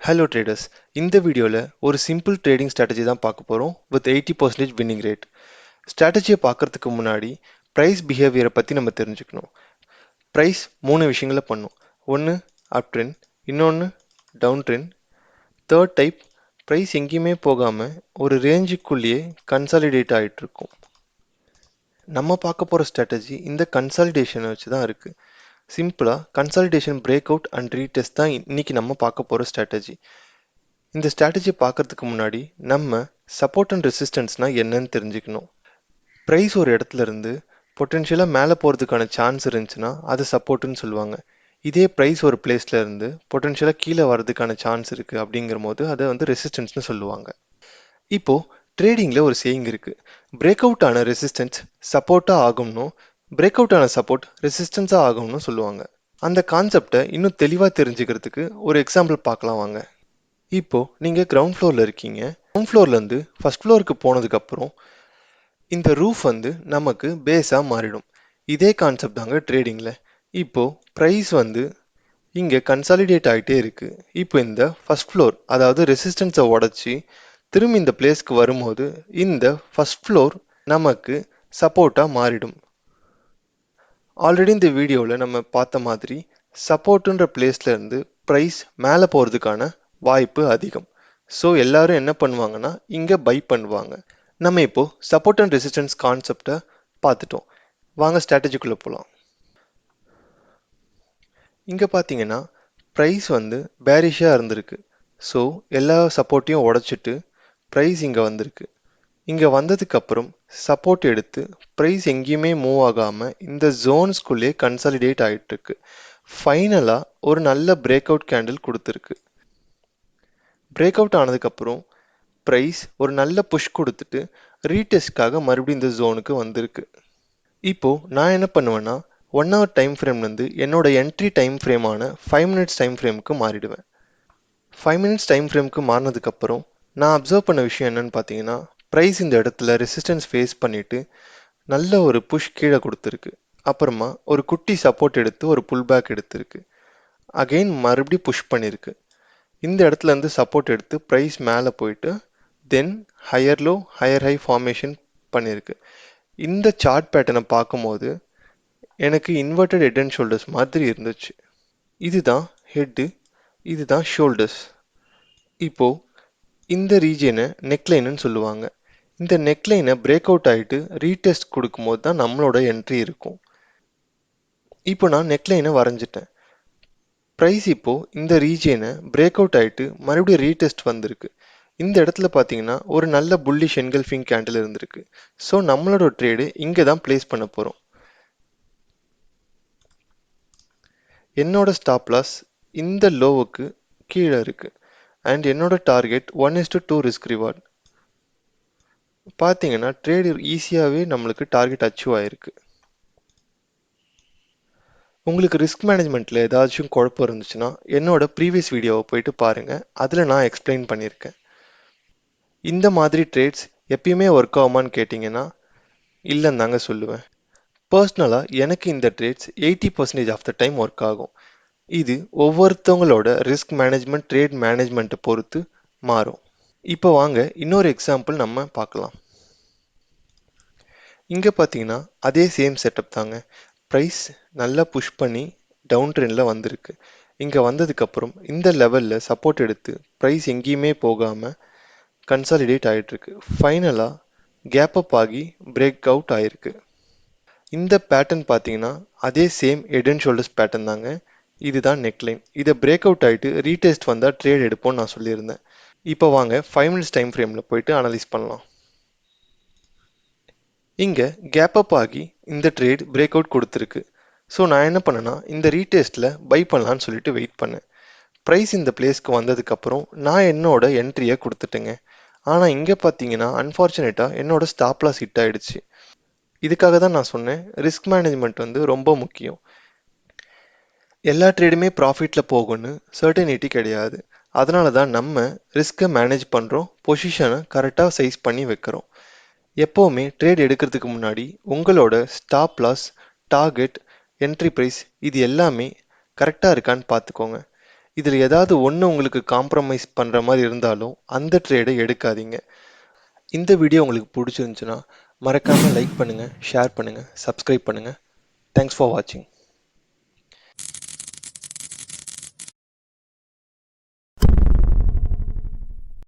Hello traders. இந்த வீடியோல ஒரு சிம்பிள் ட்ரேடிங் ஸ்ட்ராட்டஜி தான் பார்க்க போறோம் with 80% winning rate. ஸ்ட்ராட்டஜியை பார்க்கறதுக்கு முன்னாடி பிரைஸ் பிஹேவியரை பத்தி நம்ம தெரிஞ்சுக்கணும். பிரைஸ் மூணு விஷயங்களை பண்ணும். ஒன்று அப் ட்ரெண்ட், இன்னொன்று down trend, third type price எங்கேயுமே போகாம ஒரு ரேஞ்சுக்குள்ளேயே கன்சாலிடேட் ஆகிட்டு இருக்கும். நம்ம பார்க்க போற ஸ்ட்ராட்டஜி இந்த கன்சாலிடேஷனை வச்சு தான் இருக்கு. சிம்பிளா consolidation break out and retest தான் இன்னைக்கு நம்ம பார்க்க போற ஸ்ட்ராட்டஜி. இந்த ஸ்ட்ராட்டஜி பார்க்கறதுக்கு முன்னாடி நம்ம சப்போர்ட் அண்ட் ரெசிஸ்டன்ஸ்னா என்னன்னு தெரிஞ்சுக்கணும். ப்ரைஸ் ஒரு இடத்துல இருந்து பொட்டென்ஷியலாக மேலே போகிறதுக்கான சான்ஸ் இருந்துச்சுன்னா அது சப்போர்ட்டுன்னு சொல்லுவாங்க. இதே ப்ரைஸ் ஒரு பிளேஸ்ல இருந்து பொட்டென்ஷியலாக கீழே வர்றதுக்கான சான்ஸ் இருக்குது அப்படிங்கிற போது அதை வந்து ரெசிஸ்டன்ஸ்னு சொல்லுவாங்க. இப்போ ட்ரேடிங்கில் ஒரு சேயிங் இருக்கு, பிரேக் அவுட் ஆன ரெசிஸ்டன்ஸ் சப்போர்ட்டாக ஆகும்னும் பிரேக் அவுட் ஆன சப்போர்ட் ரெசிஸ்டன்ஸாக ஆகும்னு சொல்லுவாங்க. அந்த கான்செப்டை இன்னும் தெளிவாக தெரிஞ்சுக்கிறதுக்கு ஒரு எக்ஸாம்பிள் பார்க்கலாம் வாங்க. இப்போ நீங்க கிரவுண்ட் ஃப்ளோர்ல இருக்கீங்க. கிரவுண்ட் ஃப்ளோர்ல இருந்து ஃபர்ஸ்ட் ஃப்ளோருக்கு போனதுக்கு அப்புறம் இந்த ரூஃப் வந்து நமக்கு பேஸா மாறிடும். இதே கான்செப்ட் தாங்க ட்ரேடிங்ல. இப்போ பிரைஸ் வந்து இங்க கன்சாலிடேட் ஆகிட்டே இருக்கு. இப்போ இந்த ஃபர்ஸ்ட் ஃப்ளோர் அதாவது ரெசிஸ்டன்ஸை உடைச்சி திரும்பி இந்த பிளேஸ்க்கு வரும்போது இந்த ஃபர்ஸ்ட் ஃப்ளோர் நமக்கு சப்போர்ட்டா மாறிடும். ஆல்ரெடி இந்த வீடியோவில் நம்ம பார்த்த மாதிரி சப்போர்ட்டுன்ற பிளேஸ்ல இருந்து ப்ரைஸ் மேலே போகிறதுக்கான வாய்ப்பு அதிகம். ஸோ எல்லாரும் என்ன பண்ணுவாங்கன்னா இங்கே பை பண்ணுவாங்க. நம்ம இப்போ சப்போர்ட் அண்ட் ரெசிஸ்டன்ஸ் கான்செப்டை பார்த்துட்டோம். வாங்க ஸ்ட்ராட்டஜிக்குள்ளே போகலாம். இங்கே பார்த்தீங்கன்னா ப்ரைஸ் வந்து பேரிஷாக இருந்திருக்கு. ஸோ எல்லா சப்போர்ட்டையும் உடைச்சிட்டு ப்ரைஸ் இங்கே வந்திருக்கு. இங்கே வந்ததுக்கு அப்புறம் சப்போர்ட் எடுத்து ப்ரைஸ் எங்கேயுமே மூவ் ஆகாமல் இந்த ஜோன்ஸ்குள்ளே கன்சாலிடேட் ஆகிட்டு இருக்கு. ஃபைனலாக ஒரு நல்ல பிரேக் அவுட் கேண்டில் கொடுத்துருக்கு. பிரேக் அவுட் ஆனதுக்கப்புறம் ப்ரைஸ் ஒரு நல்ல புஷ் கொடுத்துட்டு ரீடெஸ்ட்காக மறுபடியும் இந்த ஜோனுக்கு வந்திருக்கு. இப்போ நான் என்ன பண்ணுவேன்னா 1 hour டைம் ஃப்ரேம்லேருந்து என்னோட என்ட்ரி டைம் ஃப்ரேமான 5 minutes டைம் ஃப்ரேமுக்கு மாறிடுவேன். 5 minutes டைம் ஃப்ரேமுக்கு மாறினதுக்கப்புறம் நான் அப்சர்வ் பண்ண விஷயம் என்னன்னு பார்த்தீங்கன்னா ப்ரைஸ் இந்த இடத்துல ரெசிஸ்டன்ஸ் ஃபேஸ் பண்ணிட்டு நல்ல ஒரு புஷ் கீழே கொடுத்துருக்கு. அப்புறமா ஒரு குட்டி சப்போர்ட் எடுத்து ஒரு புல் பேக் எடுத்திருக்கு. அகெயின் மறுபடியும் புஷ் பண்ணியிருக்கு. இந்த இடத்துல இருந்து சப்போர்ட் எடுத்து ப்ரைஸ் மேலே போயிட்டு தென் higher low higher high formation பண்ணியிருக்கு. இந்த சார்ட் பேட்டர்னை பார்க்கும்போது எனக்கு இன்வெர்டட் ஹெட் அண்ட் ஷோல்டர்ஸ் மாதிரி இருந்துச்சு. இதுதான் ஹெட்டு, இதுதான் ஷோல்டர்ஸ். இப்போ இந்த ரீஜியனை நெக்லைன்னு சொல்லுவாங்க. இந்த நெக்லைனை பிரேக் அவுட் ஆகிட்டு ரீடெஸ்ட் கொடுக்கும்போது தான் நம்மளோட என்ட்ரி இருக்கும். இப்போ நான் நெக்லைனை வரைஞ்சிட்டேன். ப்ரைஸ் இப்போ இந்த ரீஜியனை பிரேக் அவுட் ஆகிட்டு மறுபடியும் ரீடெஸ்ட் வந்திருக்கு. இந்த இடத்துல பார்த்தீங்கன்னா ஒரு நல்ல புல்லிஷ் என்கல்ஃபிங் கேண்டில் இருந்திருக்கு. ஸோ நம்மளோட ட்ரேடு இங்கே தான் பிளேஸ் பண்ண போகிறோம். என்னோட ஸ்டாப் லாஸ் இந்த லோவுக்கு கீழே இருக்கு அண்ட் என்னோட டார்கெட் 1:2 ரிஸ்க் ரிவார்ட். பார்த்தீங்கன்னா ட்ரேடு ஈஸியாகவே நம்மளுக்கு டார்கெட் அச்சீவ் ஆயிருக்கு. உங்களுக்கு ரிஸ்க் மேனேஜ்மெண்ட்டில் ஏதாச்சும் குழப்பம் இருந்துச்சுன்னா என்னோட ப்ரீவியஸ் வீடியோவை போயிட்டு பாருங்கள், அதில் நான் எக்ஸ்பிளைன் பண்ணியிருக்கேன். இந்த மாதிரி ட்ரேட்ஸ் எப்பயுமே ஒர்க் ஆகுமான்னு கேட்டிங்கன்னா இல்லைன்னு தாங்க சொல்லுவேன். பர்சனலாக எனக்கு இந்த trades 80% of the time work ஆகும். இது ஒவ்வொருத்தவங்களோட ரிஸ்க் மேனேஜ்மெண்ட் ட்ரேட் மேனேஜ்மெண்ட்டை பொறுத்து மாறும். இப்போ வாங்க இன்னொரு எக்ஸாம்பிள் நம்ம பார்க்கலாம். இங்கே பார்த்தீங்கன்னா அதே சேம் செட்டப் தாங்க. ப்ரைஸ் நல்லா புஷ் பண்ணி டவுன் ட்ரெண்டில் வந்திருக்கு. இங்கே வந்ததுக்கப்புறம் இந்த லெவலில் சப்போர்ட் எடுத்து ப்ரைஸ் எங்கேயுமே போகாமல் கன்சாலிடேட் ஆகிட்டுருக்கு. ஃபைனலாக கேப் அப் ஆகி பிரேக் அவுட் ஆகிருக்கு. இந்த பேட்டர்ன் பார்த்தீங்கன்னா அதே same head and shoulders pattern தாங்க. இதுதான் நெக்லைன். இதை பிரேக் அவுட் ஆகிட்டு ரீடெஸ்ட் வந்தால் ட்ரேட் எடுப்போம்னு நான் சொல்லியிருந்தேன். இப்போ வாங்க 5 minutes டைம் ஃப்ரேமில் போயிட்டு அனலைஸ் பண்ணலாம். இங்கே கேப் அப் ஆகி இந்த ட்ரேட் பிரேக் அவுட் கொடுத்துருக்கு. ஸோ நான் என்ன பண்ணேன்னா இந்த ரீடெஸ்ட்டில் பை பண்ணலான்னு சொல்லிட்டு வெயிட் பண்ணேன். ப்ரைஸ் இந்த பிளேஸ்க்கு வந்ததுக்கப்புறம் நான் என்னோட என்ட்ரியை கொடுத்துட்டேங்க. ஆனால் இங்கே பார்த்தீங்கன்னா அன்ஃபார்ச்சுனேட்டாக என்னோட ஸ்டாப் லாஸ் ஹிட் ஆகிடுச்சு. இதுக்காக தான் நான் சொன்னேன் ரிஸ்க் மேனேஜ்மெண்ட் வந்து ரொம்ப முக்கியம். எல்லா ட்ரேடுமே ப்ராஃபிட்டில் போகும்னு சர்டனிட்டி கிடையாது. அதனால தான் நம்ம ரிஸ்க்கை மேனேஜ் பண்ணுறோம், பொசிஷனை கரெக்டாக சைஸ் பண்ணி வைக்கிறோம். எப்போவுமே ட்ரேட் எடுக்கிறதுக்கு முன்னாடி உங்களோட stop loss, target, entry price இது எல்லாமே கரெக்டாக இருக்கான்னு பார்த்துக்கோங்க. இதில் ஏதாவது ஒன்று உங்களுக்கு காம்ப்ரமைஸ் பண்ணுற மாதிரி இருந்தாலும் அந்த ட்ரேடை எடுக்காதீங்க. இந்த வீடியோ உங்களுக்கு பிடிச்சிருந்துச்சுன்னா மறக்காமல் லைக் பண்ணுங்கள், ஷேர் பண்ணுங்கள், சப்ஸ்கிரைப் பண்ணுங்கள். தேங்க்ஸ் ஃபார் வாட்சிங்.